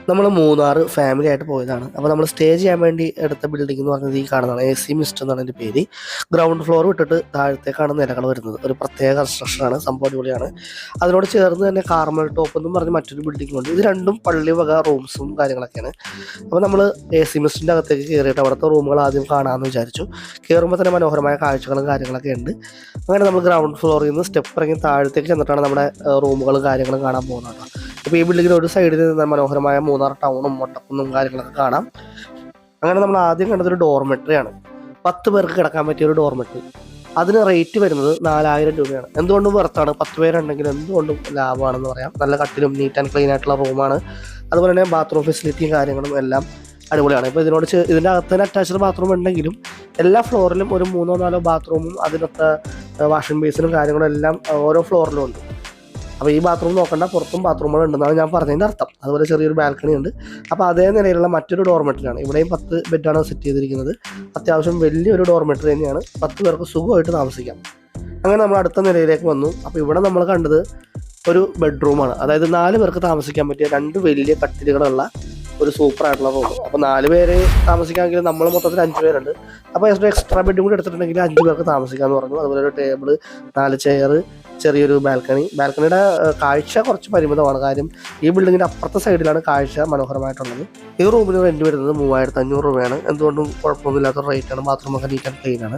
നമ്മൾ മൂന്നാർ ഫാമിലി ആയിട്ട് പോയതാണ്. അപ്പോൾ നമ്മൾ സ്റ്റേ ചെയ്യാൻ വേണ്ടി എടുത്ത ബിൽഡിംഗ് എന്ന് പറഞ്ഞത് ഈ കാണുന്നതാണ്. AC മിസ്റ്റ് എന്നാണ് എൻ്റെ പേര്. ഗ്രൗണ്ട് ഫ്ലോർ വിട്ടിട്ട് താഴത്തേക്കാണ് നിലകൾ വരുന്നത്. ഒരു പ്രത്യേക കൺസ്ട്രക്ഷനാണ്, സംഭവം അടിപൊളിയാണ്. അതിനോട് ചേർന്ന് തന്നെ കാർമൽ ടോപ്പ് എന്നും പറഞ്ഞ് മറ്റൊരു ബിൽഡിംഗ് ഉണ്ട്. ഇത് രണ്ടും പള്ളി വക റൂംസും കാര്യങ്ങളൊക്കെയാണ്. അപ്പോൾ നമ്മൾ AC മിസ്റ്റിൻ്റെ അകത്തേക്ക് കയറിയിട്ട് അവിടുത്തെ റൂമുകൾ ആദ്യം കാണാമെന്ന് വിചാരിച്ചു. കയറുമ്പോൾ തന്നെ മനോഹരമായ കാഴ്ചകളും കാര്യങ്ങളൊക്കെ ഉണ്ട്. അങ്ങനെ നമ്മൾ ഗ്രൗണ്ട് ഫ്ലോറിൽ നിന്ന് സ്റ്റെപ്പ് ഇറങ്ങി താഴത്തേക്ക് ചെന്നിട്ടാണ് നമ്മുടെ റൂമുകളും കാര്യങ്ങളും കാണാൻ പോകുന്നത്. അപ്പോൾ ഈ ബിൽഡിങ്ങിന് ഒരു സൈഡിൽ നിന്ന് മനോഹരമായ മൂന്നാർ ടൗണും മൊട്ടക്കുന്നും കാര്യങ്ങളൊക്കെ കാണാം. അങ്ങനെ നമ്മൾ ആദ്യം കണ്ടതൊരു ഡോർമെട്രിയാണ്. 10 പേർക്ക് കിടക്കാൻ പറ്റിയ ഒരു ഡോർമെട്രി. അതിന് റേറ്റ് വരുന്നത് 4000 രൂപയാണ്. എന്തുകൊണ്ടും വെർത്താണ്. 10 പേരുണ്ടെങ്കിൽ എന്തുകൊണ്ടും ലാഭമാണെന്ന് പറയാം. നല്ല കട്ടിലും നീറ്റ് ആൻഡ് ക്ലീൻ ആയിട്ടുള്ള റൂമാണ്. അതുപോലെ തന്നെ ബാത്റൂം ഫെസിലിറ്റിയും കാര്യങ്ങളും എല്ലാം അടിപൊളിയാണ്. ഇപ്പോൾ ഇതിൻ്റെ അകത്ത് തന്നെ അറ്റാച്ച്ഡ് ബാത്റൂം ഉണ്ടെങ്കിലും എല്ലാ ഫ്ലോറിലും ഒരു 3-4 ബാത്റൂമും അതിനൊക്കെ വാഷിംഗ് ബേസിനും കാര്യങ്ങളും എല്ലാം ഓരോ ഫ്ലോറിലും ഉണ്ട്. അപ്പോൾ ഈ ബാത്റൂം നോക്കണ്ട, പുറത്തും ബാത്റൂമുകൾ ഉണ്ടെന്നാണ് ഞാൻ പറഞ്ഞതിൻ്റെ അർത്ഥം. അതുപോലെ ചെറിയൊരു ബാൽക്കണി ഉണ്ട്. അപ്പോൾ അതേ നിലയിലുള്ള മറ്റൊരു ഡോർമെട്രിയാണ്. ഇവിടെയും 10 ബെഡാണ് സെറ്റ് ചെയ്തിരിക്കുന്നത്. അത്യാവശ്യം വലിയൊരു ഡോർമെട്രി തന്നെയാണ്. 10 പേർക്ക് സുഖമായിട്ട് താമസിക്കാം. അങ്ങനെ നമ്മൾ അടുത്ത നിലയിലേക്ക് വന്നു. അപ്പോൾ ഇവിടെ നമ്മൾ കണ്ടത് ഒരു ബെഡ്റൂമാണ്. അതായത് 4 പേർക്ക് താമസിക്കാൻ പറ്റിയ 2 വലിയ കട്ടിലുകളുള്ള ഒരു സൂപ്പറായിട്ടുള്ള റൂം. അപ്പോൾ 4 പേര് താമസിക്കാമെങ്കിൽ നമ്മൾ മൊത്തത്തിൽ 5 പേരുണ്ട്. അപ്പോൾ എക്സ്ട്രാ ബെഡും കൂടി എടുത്തിട്ടുണ്ടെങ്കിൽ 5 പേർക്ക് താമസിക്കാമെന്ന് പറഞ്ഞു. അതുപോലെ ഒരു ടേബിള്, 4 ചെയർ, ചെറിയൊരു ബാൽക്കണിയുടെ കാഴ്ച കുറച്ച് പരിമിതമാണ്. കാര്യം ഈ ബിൽഡിങ്ങിൻ്റെ അപ്പുറത്തെ സൈഡിലാണ് കാഴ്ച മനോഹരമായിട്ടുള്ളത്. ഈ റൂമിന് റെൻറ്റ് വരുന്നത് 3500 രൂപയാണ്. എന്തുകൊണ്ടും കുഴപ്പമൊന്നുമില്ലാത്ത റേറ്റാണ്. ബാത്റൂമൊക്കെ നീറ്റ് ആൻഡ് ക്ലീൻ ആണ്.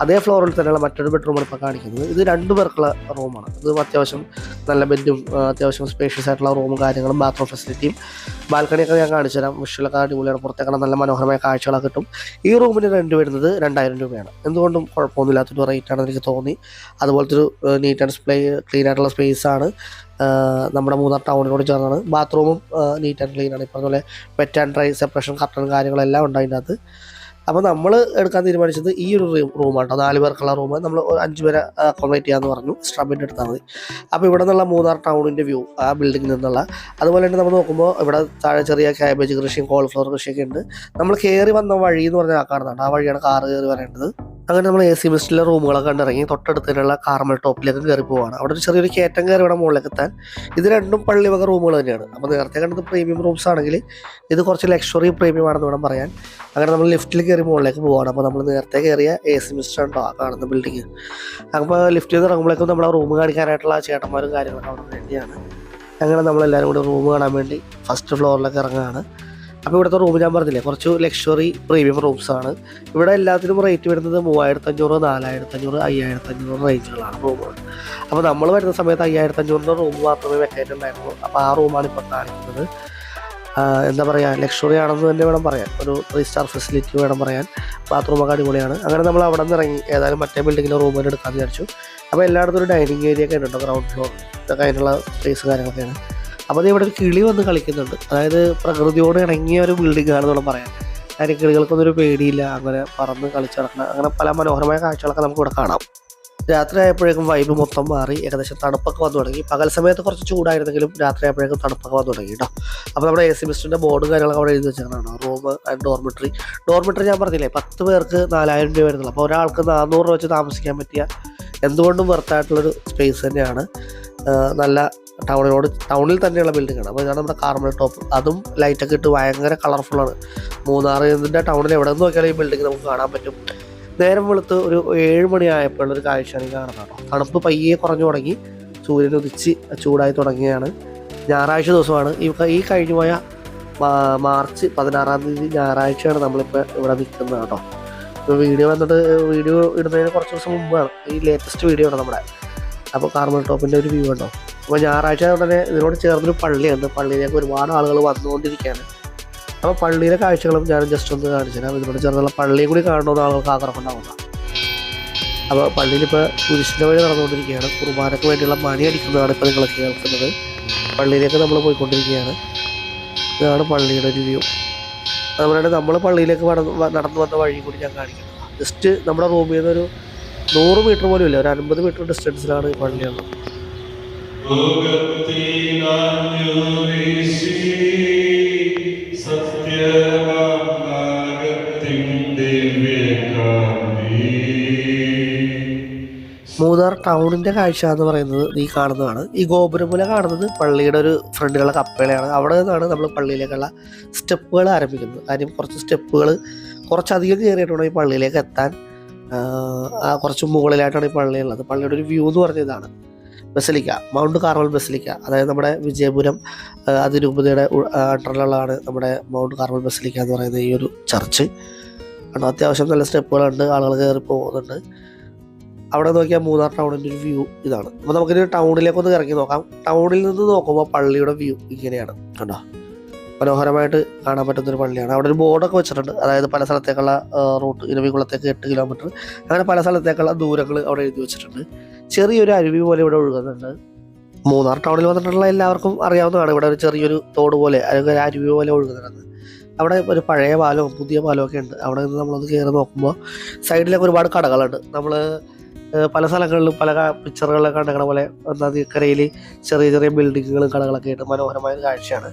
അതേ ഫ്ലോറിൽ തന്നെയുള്ള മറ്റൊരു ബെഡ്റൂമാണ് ഇപ്പോൾ കാണിക്കുന്നത്. ഇത് 2 പേർക്കുള്ള റൂമാണ്. ഇത് അത്യാവശ്യം നല്ല ബെഡും അത്യാവശ്യം സ്പേഷ്യസ് ആയിട്ടുള്ള റൂമും കാര്യങ്ങളും ബാത്റൂം ഫെസിലിറ്റിയും ബാൽക്കണിയൊക്കെ ഞാൻ കാണിച്ചു തരാം. വിഷ്വലൊക്കെ അടിപൊളിയാണ്. പുറത്തേക്കാണ് നല്ല മനോഹരമായ കാഴ്ചകളൊക്കെ കിട്ടും. ഈ റൂമിന് റെൻറ്റ് വരുന്നത് 2000 രൂപയാണ്. എന്തുകൊണ്ടും കുഴപ്പമൊന്നുമില്ലാത്തൊരു റേറ്റാണെന്ന് എനിക്ക് തോന്നി. അതുപോലത്തെ ഒരു നീറ്റ് ആൻഡ് ക്ലീൻ ആയിട്ടുള്ള സ്പേസാണ്. നമ്മുടെ മൂന്നാർ ടൗണിനോട് ചേർന്നാണ്. ബാത്റൂമും നീറ്റ് ആൻഡ് ക്ലീൻ ആണ്. ഇപ്പോൾ അതുപോലെ wet and dry separation curtain കാര്യങ്ങളെല്ലാം ഉണ്ട് അതിൻ്റെ അകത്ത്. അപ്പോൾ നമ്മൾ എടുക്കാൻ തീരുമാനിച്ചത് ഈ ഒരു റൂമാണ് കേട്ടോ. 4 പേർക്കുള്ള റൂം. നമ്മൾ 5 പേരെ അക്കോമഡേറ്റ് ചെയ്യാമെന്ന് പറഞ്ഞു. എക്സ്ട്രാ ബെഡ് എടുത്താൽ മതി. അപ്പോൾ ഇവിടെ നിന്നുള്ള മൂന്നാർ ടൗണിൻ്റെ വ്യൂ, ആ ബിൽഡിങ്ങിൽ നിന്നുള്ള, അതുപോലെ തന്നെ നമ്മൾ നോക്കുമ്പോൾ ഇവിടെ താഴെ ചെറിയ ക്യാബേജ് കൃഷിയും കോളിഫ്ലവർ കൃഷിയൊക്കെ ഉണ്ട്. നമ്മൾ കയറി വന്ന വഴി എന്ന് പറഞ്ഞാൽ കാണുന്നുണ്ട്. ആ വഴിയാണ് കാറ് കയറി വരേണ്ടത്. അങ്ങനെ നമ്മൾ AC മിസ്റ്റിലെ റൂമുകളൊക്കെ കണ്ടിറങ്ങി തൊട്ടടുത്തതിനുള്ള കാർമൽ ടോപ്പിലേക്ക് കയറി പോവാണ്. അവിടെ ഒരു ചെറിയൊരു കയറ്റം കയറി വേണം മുകളിലേക്ക് എത്താൻ. ഇത് രണ്ടും പള്ളി വക റൂമുകൾ തന്നെയാണ്. അപ്പോൾ നേരത്തെ കണ്ടത് പ്രീമിയം റൂംസ് ആണെങ്കിൽ ഇത് കുറച്ച് ലക്ഷറി പ്രീമിയം ആണെന്ന് വേണം പറയാൻ. അങ്ങനെ നമ്മൾ ലിഫ്റ്റിൽ കയറി മുകളിലേക്ക് പോവാണ്. അപ്പോൾ നമ്മൾ നേരത്തെ കയറിയ AC മിസ്റ്റ് ഉണ്ടോ ആ കാണുന്ന ബിൽഡിങ്. അപ്പോൾ ലിഫ്റ്റിൽ നിന്ന് ഇറങ്ങുമ്പോഴേക്കും നമ്മളെ റൂം കാണിക്കാനായിട്ടുള്ള ചേട്ടന്മാരും കാര്യങ്ങളൊക്കെ അവിടെ വേണ്ടിയാണ്. അങ്ങനെ നമ്മളെല്ലാവരും കൂടി റൂം കാണാൻ വേണ്ടി ഫസ്റ്റ് ഫ്ലോറിലൊക്കെ ഇറങ്ങുകയാണ്. അപ്പോൾ ഇവിടുത്തെ റൂം ഞാൻ പറഞ്ഞില്ലേ, കുറച്ച് ലക്ഷറി പ്രീമിയം റൂംസാണ്. ഇവിടെ എല്ലാത്തിനും റേറ്റ് വരുന്നത് 3500, 4500, 5500 റേഞ്ചുകളാണ് റൂമുകൾ. അപ്പോൾ നമ്മൾ വരുന്ന സമയത്ത് 5500 റൂം മാത്രമേ വെക്കേറ്റ് ഉണ്ടായിരുന്നുള്ളൂ. അപ്പോൾ ആ റൂമാണ് ഇപ്പോൾ കാണിക്കുന്നത്. എന്താ പറയുക, ലക്ഷറി ആണെന്ന് തന്നെ വേണം പറയാൻ. ഒരു 3 സ്റ്റാർ ഫെസിലിറ്റി വേണം പറയാൻ. ബാത്റൂമൊക്കെ അടിപൊളിയാണ്. അങ്ങനെ നമ്മൾ അവിടെ നിന്ന് ഇറങ്ങി ഏതായാലും മറ്റേ ബിൽഡിങ്ങിലെ റൂമിൽ എടുക്കാൻ വിചാരിച്ചു. അപ്പോൾ എല്ലായിടത്തും ഒരു ഡൈനിങ് ഏരിയ ഒക്കെ ഉണ്ട് ഗ്രൗണ്ട് ഫ്ലോർ. ഇതൊക്കെ അതിനുള്ള സ്പേസ് കാര്യങ്ങളൊക്കെയാണ്. അപ്പോൾ ഇവിടെ ഒരു കിളി വന്ന് കളിക്കുന്നുണ്ട്. അതായത് പ്രകൃതിയോട് ഇണങ്ങിയ ഒരു ബിൽഡിംഗ് ആണെന്നുള്ള പറയാം. കാര്യം കിളികൾക്കൊന്നും ഒരു പേടിയില്ല. അങ്ങനെ പറന്ന് കളിച്ചിറക്കണം. അങ്ങനെ പല മനോഹരമായ കാഴ്ചകളൊക്കെ നമുക്ക് ഇവിടെ കാണാം. രാത്രി ആയപ്പോഴേക്കും വൈബ് മൊത്തം മാറി. ഏകദേശം തണുപ്പൊക്കെ വന്നു തുടങ്ങി. പകൽ സമയത്ത് കുറച്ച് ചൂടായിരുന്നെങ്കിലും രാത്രി ആയപ്പോഴേക്കും തണുപ്പൊക്കെ വന്നു തുടങ്ങി കേട്ടോ. അപ്പോൾ നമ്മുടെ AC മിസ്റ്റിൻ്റെ ബോർഡും കാര്യങ്ങളൊക്കെ അവിടെ എഴുതി വെച്ചിട്ടാണ്. റൂം ആൻഡ് ഡോർമെട്രി ഞാൻ പറഞ്ഞില്ലേ, 10 പേർക്ക് 4000 രൂപ വരുന്നുള്ളൂ. അപ്പോൾ ഒരാൾക്ക് 400 രൂപ വെച്ച് താമസിക്കാൻ പറ്റിയ എന്തുകൊണ്ടും വെർത്തായിട്ടുള്ളൊരു സ്പേസ് തന്നെയാണ്. നല്ല ടൗണിൽ തന്നെയുള്ള ബിൽഡിങ്ങാണ്. അപ്പോൾ ഇതാണ് നമ്മുടെ കാർമൽ ടോപ്പ്. അതും ലൈറ്റൊക്കെ ഇട്ട് ഭയങ്കര കളർഫുള്ളാണ്. മൂന്നാറിൻ്റെ ടൗണിൽ എവിടെ നിന്ന് നോക്കിയാലും ഈ ബിൽഡിംഗ് നമുക്ക് കാണാൻ പറ്റും. നേരം വെളുത്ത് ഒരു 7 മണിയായപ്പോഴുള്ളൊരു കാഴ്ചയാണ് ഈ കാണുന്നത് കേട്ടോ. തണുപ്പ് പയ്യെ കുറഞ്ഞു തുടങ്ങി. സൂര്യൻ ഉദിച്ച് ചൂടായി തുടങ്ങിയാണ്. ഞായറാഴ്ച ദിവസമാണ്. ഈ കഴിഞ്ഞു പോയ മാർച്ച് 16-ാം തീയതി ഞായറാഴ്ചയാണ് നമ്മളിപ്പോൾ ഇവിടെ നിൽക്കുന്നത് കേട്ടോ. ഇപ്പോൾ വീഡിയോ ഇടുന്നതിന് കുറച്ച് ദിവസം മുമ്പാണ് ഈ ലേറ്റസ്റ്റ് വീഡിയോ ആണ് നമ്മുടെ. അപ്പോൾ കാർമൽ ടോപ്പിൻ്റെ ഒരു വ്യൂ ഉണ്ടോ. അപ്പോൾ ഞായറാഴ്ച ഉടനെ ഇതിനോട് ചേർന്നൊരു പള്ളിയുണ്ട്. പള്ളിയിലേക്ക് ഒരുപാട് ആളുകൾ വന്നുകൊണ്ടിരിക്കുകയാണ്. അപ്പോൾ പള്ളിയിലെ കാഴ്ചകളും ഞാൻ ജസ്റ്റ് ഒന്ന് കാണിച്ചുതരാം. ഇതിനോട് ചേർന്നുള്ള പള്ളിയും കൂടി കാണണമെന്ന് ആളുകൾക്ക് ആഗ്രഹം ഉണ്ടാവുക. അപ്പോൾ പള്ളിയിലിപ്പോൾ കുരിശിൻ്റെ വഴി നടന്നുകൊണ്ടിരിക്കുകയാണ്. കുർബാനയ്ക്ക് വേണ്ടിയുള്ള മണി അടിക്കുന്നതാണ് ഇപ്പോൾ നിങ്ങൾ കേൾക്കുന്നത്. പള്ളിയിലേക്ക് നമ്മൾ പോയിക്കൊണ്ടിരിക്കുകയാണ്. ഇതാണ് പള്ളിയുടെ ഒരു വ്യൂ. അതുപോലെ നമ്മൾ പള്ളിയിലേക്ക് നടന്നു വന്ന വഴി കൂടി ഞാൻ കാണിക്കുന്നത്. ജസ്റ്റ് നമ്മുടെ റൂമിൽ നിന്നൊരു 100 മീറ്റർ പോലും ഇല്ല, ഒരു 50 മീറ്റർ ഡിസ്റ്റൻസിലാണ് ഈ പള്ളിയുള്ളത്. മൂന്നാർ മൂന്നാർ ടൗണിൻ്റെ കാഴ്ച എന്ന് പറയുന്നത് ഈ കാണുന്നതാണ്. ഈ ഗോപുരമുല കാണുന്നത് പള്ളിയുടെ ഒരു ഫ്രണ്ടിലുള്ള കപ്പേളയാണ്. അവിടെ നിന്നാണ് നമ്മൾ പള്ളിയിലേക്കുള്ള സ്റ്റെപ്പുകൾ ആരംഭിക്കുന്നത്. കാര്യം കുറച്ച് സ്റ്റെപ്പുകൾ കുറച്ചധികം കയറിയിട്ടാണ് ഈ പള്ളിയിലേക്ക് എത്താൻ. കുറച്ച് മുകളിലായിട്ടാണ് ഈ പള്ളിയുള്ളത്. പള്ളിയുടെ ഒരു വ്യൂ എന്ന് പറഞ്ഞ ഇതാണ്. ബസലിക്ക, മൗണ്ട് കാർമൽ ബസലിക്ക, അതായത് നമ്മുടെ വിജയപുരം അതിരൂപതയുടെ അണ്ടറിലുള്ളതാണ് നമ്മുടെ മൗണ്ട് കാർമൽ ബസലിക്ക എന്ന് പറയുന്ന ഈ ഒരു ചർച്ച്. അത്യാവശ്യം നല്ല സ്റ്റെപ്പുകളുണ്ട്, ആളുകൾ കയറി പോകുന്നുണ്ട്. അവിടെ നോക്കിയാൽ മൂന്നാർ ടൗണിൻ്റെ ഒരു വ്യൂ ഇതാണ്. അപ്പോൾ നമുക്കൊരു ടൗണിലേക്കൊന്ന് ഇറങ്ങി നോക്കാം. ടൗണിൽ നിന്ന് നോക്കുമ്പോൾ പള്ളിയുടെ വ്യൂ ഇങ്ങനെയാണ്, കണ്ടോ? മനോഹരമായിട്ട് കാണാൻ പറ്റുന്നൊരു പള്ളിയാണ്. അവിടെ ഒരു ബോർഡൊക്കെ വെച്ചിട്ടുണ്ട്, അതായത് പല സ്ഥലത്തേക്കുള്ള റൂട്ട്, ഇരവികുളത്തേക്ക് 8 കിലോമീറ്റർ, അങ്ങനെ പല സ്ഥലത്തേക്കുള്ള ദൂരങ്ങൾ അവിടെ എഴുതി വെച്ചിട്ടുണ്ട്. ചെറിയൊരു അരുവി പോലെ ഇവിടെ ഒഴുകുന്നുണ്ട്. മൂന്നാർ ടൗണിൽ വന്നിട്ടുള്ള എല്ലാവർക്കും അറിയാവുന്നതാണ്, ഇവിടെ ഒരു ചെറിയൊരു തോട് പോലെ അല്ലെങ്കിൽ ഒരു അരുവി പോലെ ഒഴുകുന്നുണ്ട്. അവിടെ ഒരു പഴയ പാലവും പുതിയ പാലവും ഒക്കെ ഉണ്ട്. അവിടെ നിന്ന് നമ്മളത് കയറി നോക്കുമ്പോൾ സൈഡിലൊക്കെ ഒരുപാട് കടകളുണ്ട്. നമ്മൾ പല സ്ഥലങ്ങളിലും പല പിക്ചറുകളിലൊക്കെ കണ്ടേക്കണ പോലെ നദിക്കരയിൽ ചെറിയ ചെറിയ ബിൽഡിങ്ങുകളും കടകളൊക്കെ ആയിട്ട് മനോഹരമായ കാഴ്ചയാണ്.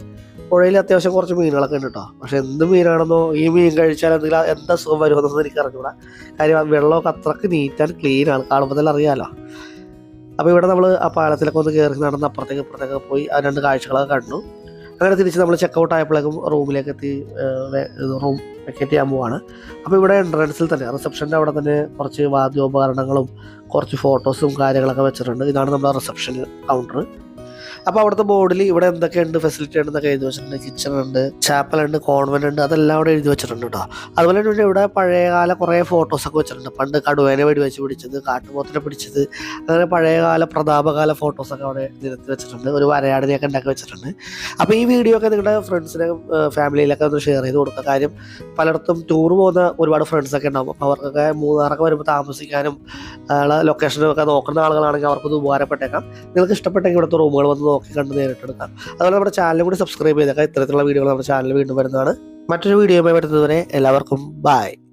പുഴയിൽ അത്യാവശ്യം കുറച്ച് മീനുകളൊക്കെ ഉണ്ട് കേട്ടോ. പക്ഷെ എന്ത് മീനാണെന്നോ ഈ മീൻ കഴിച്ചാൽ എന്തെങ്കിലും എന്താ സുഖം വരുമെന്നൊന്നും എനിക്ക് അറിഞ്ഞൂടാ. കാര്യം വെള്ളമൊക്കെ അത്രക്ക് നീറ്റ് ആൻഡ് ക്ലീനാണ്, കാണുമ്പോൾ തന്നെ അറിയാമല്ലോ. അപ്പോൾ ഇവിടെ നമ്മൾ ആ പാലത്തിലൊക്കെ ഒന്ന് കയറി നടന്ന് അപ്പുറത്തേക്ക് ഇപ്പുറത്തേക്ക് പോയി ആ 2 കാഴ്ചകളൊക്കെ കണ്ടു. അങ്ങനെ തിരിച്ച് നമ്മൾ ചെക്കൗട്ട് ആയപ്പോഴേക്കും റൂമിലേക്ക് എത്തി റൂം വെക്കേറ്റ് ചെയ്യാൻ പോവാണ്. അപ്പോൾ ഇവിടെ എൻട്രൻസിൽ തന്നെ റിസപ്ഷൻ്റെ അവിടെ തന്നെ കുറച്ച് വാദ്യോപകരണങ്ങളും കുറച്ച് ഫോട്ടോസും കാര്യങ്ങളൊക്കെ വെച്ചിട്ടുണ്ട്. ഇതാണ് നമ്മുടെ റിസപ്ഷൻ കൗണ്ടർ. അപ്പോൾ അവിടുത്തെ ബോർഡിൽ ഇവിടെ എന്തൊക്കെയുണ്ട് ഫെസിലിറ്റി ഉണ്ടെന്നൊക്കെ എഴുതി വെച്ചിട്ടുണ്ട്. കിച്ചൺ ഉണ്ട്, ചാപ്പൽ ഉണ്ട്, കോൺവെന്റ് ഉണ്ട്, അതെല്ലാം അവിടെ എഴുതി വെച്ചിട്ടുണ്ട് കേട്ടോ. അതുപോലെ തന്നെ ഇവിടെ പഴയകാല കുറേ ഫോട്ടോസൊക്കെ വെച്ചിട്ടുണ്ട്. പണ്ട് കടുവേനെ വെടിവെച്ച് പിടിച്ചത്, കാട്ടുപോത്തിനെ പിടിച്ചത്, അങ്ങനെ പഴയകാല പ്രതാപകാല ഫോട്ടോസൊക്കെ അവിടെ നിരത്തി വെച്ചിട്ടുണ്ട്. ഒരു വരയാടിനെയൊക്കെ ഉണ്ടാക്കി വെച്ചിട്ടുണ്ട്. അപ്പോൾ ഈ വീഡിയോ ഒക്കെ നിങ്ങളുടെ ഫ്രണ്ട്സിനും ഫാമിലിയിലൊക്കെ ഒന്ന് ഷെയർ ചെയ്ത് കൊടുക്കുക. കാര്യം പലയിടത്തും ടൂർ പോകുന്ന ഒരുപാട് ഫ്രണ്ട്സൊക്കെ ഉണ്ടാകും. അപ്പോൾ അവർക്കൊക്കെ മൂന്നാറൊക്കെ വരുമ്പോൾ താമസിക്കാനും ലൊക്കേഷനൊക്കെ നോക്കുന്ന ആളുകളാണെങ്കിൽ അവർക്കൊന്ന് ഉപകാരപ്പെട്ടേക്കാം. നിങ്ങൾക്ക് ഇഷ്ടപ്പെട്ടെങ്കിൽ ഇവിടുത്തെ റൂമുകൾ വന്ന് നോക്കി കണ്ട് നേരിട്ടെടുക്കാം. അതുപോലെ നമ്മുടെ ചാനലും കൂടി സബ്സ്ക്രൈബ് ചെയ്തേക്കാം. ഇത്തരത്തിലുള്ള വീഡിയോകൾ നമ്മുടെ ചാനൽ വീണ്ടും വരുന്നതാണ്. മറ്റൊരു വീഡിയോയുമായി വരുന്നതുവരെ എല്ലാവർക്കും ബൈ.